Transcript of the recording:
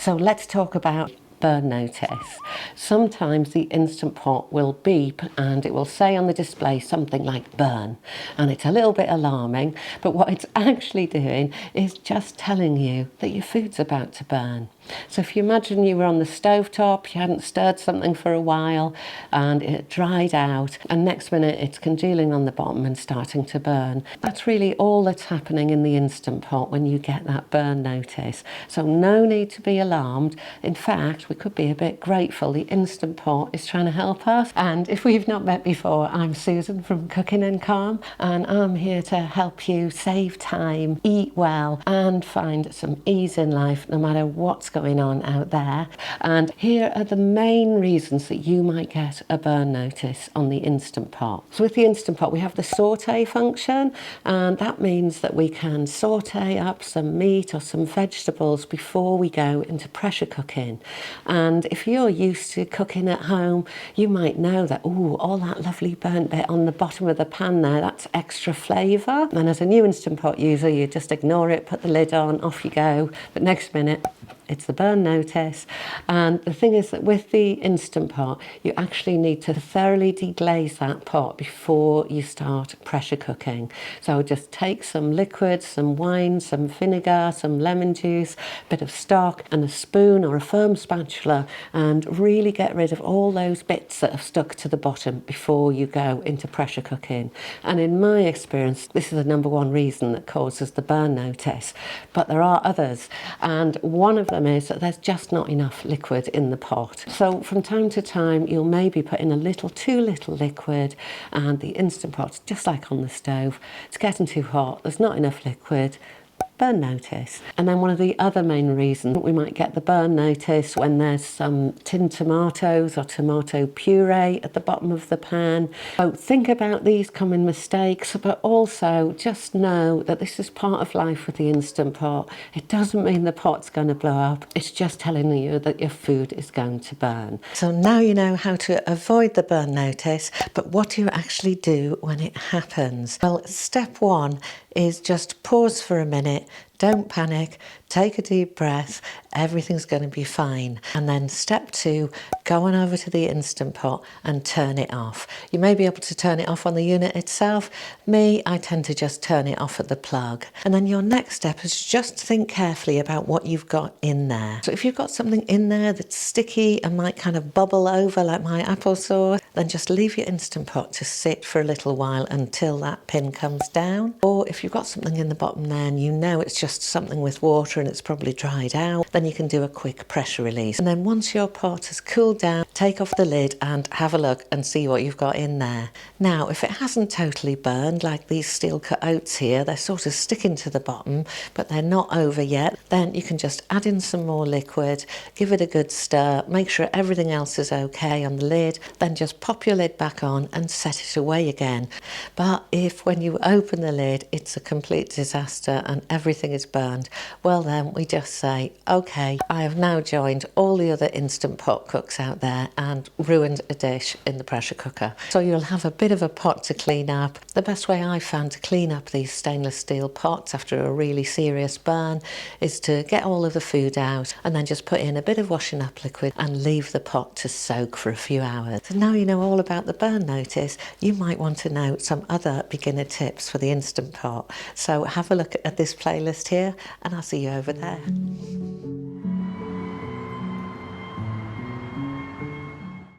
So let's talk about burn notice. Sometimes the Instant Pot will beep and it will say on the display something like burn, and it's a little bit alarming, but what it's actually doing is just telling you that your food's about to burn. So if you imagine you were on the stovetop, you hadn't stirred something for a while and it dried out, and next minute it's congealing on the bottom and starting to burn. That's really all that's happening in the Instant Pot when you get that burn notice. So no need to be alarmed. In fact, we could be a bit grateful the Instant Pot is trying to help us. And if we've not met before, I'm Susan from Cooking and Calm, and I'm here to help you save time, eat well, and find some ease in life no matter what's going on out there. And here are the main reasons that you might get a burn notice on the Instant Pot. So with the Instant Pot, we have the saute function, and that means that we can saute up some meat or some vegetables before we go into pressure cooking. And if you're used to cooking at home, you might know that, ooh, all that lovely burnt bit on the bottom of the pan there, that's extra flavour. And as a new Instant Pot user, you just ignore it, put the lid on, off you go. But next minute, it's the burn notice. And the thing is that with the Instant Pot, you actually need to thoroughly deglaze that pot before you start pressure cooking. So just take some liquid, some wine, some vinegar, some lemon juice, a bit of stock, and a spoon or a firm spatula, and really get rid of all those bits that have stuck to the bottom before you go into pressure cooking. And in my experience, this is the number one reason that causes the burn notice. But there are others, and one of them is that there's just not enough liquid in the pot. So from time to time you'll maybe put in a little too little liquid, and the Instant Pot's just like on the stove, it's getting too hot, there's not enough liquid, burn notice. And then one of the other main reasons we might get the burn notice when there's some tinned tomatoes or tomato puree at the bottom of the pan. So think about these common mistakes, but also just know that this is part of life with the Instant Pot. It doesn't mean the pot's going to blow up, it's just telling you that your food is going to burn. So now you know how to avoid the burn notice, but what do you actually do when it happens? Well, step one is just pause for a minute, don't panic, take a deep breath, everything's going to be fine. And then step two, go on over to the Instant Pot and turn it off. You may be able to turn it off on the unit itself. Me, I tend to just turn it off at the plug. And then your next step is just think carefully about what you've got in there. So if you've got something in there that's sticky and might kind of bubble over like my applesauce, then just leave your Instant Pot to sit for a little while until that pin comes down. Or if you've got something in the bottom there and you know it's just something with water and it's probably dried out, then you can do a quick pressure release. And then once your pot has cooled down, take off the lid and have a look and see what you've got in there. Now, if it hasn't totally burned, like these steel cut oats here, they're sort of sticking to the bottom, but they're not over yet, then you can just add in some more liquid, give it a good stir, make sure everything else is okay on the lid, then just pop your lid back on and set it away again. But if when you open the lid, it's a complete disaster and everything is burned, well then we just say, okay, I have now joined all the other Instant Pot cooks out there and ruined a dish in the pressure cooker. So you'll have a bit of a pot to clean up. The best way I've found to clean up these stainless steel pots after a really serious burn is to get all of the food out and then just put in a bit of washing up liquid and leave the pot to soak for a few hours. So now you know all about the burn notice, you might want to know some other beginner tips for the Instant Pot. So have a look at this playlist here and I'll see you over there.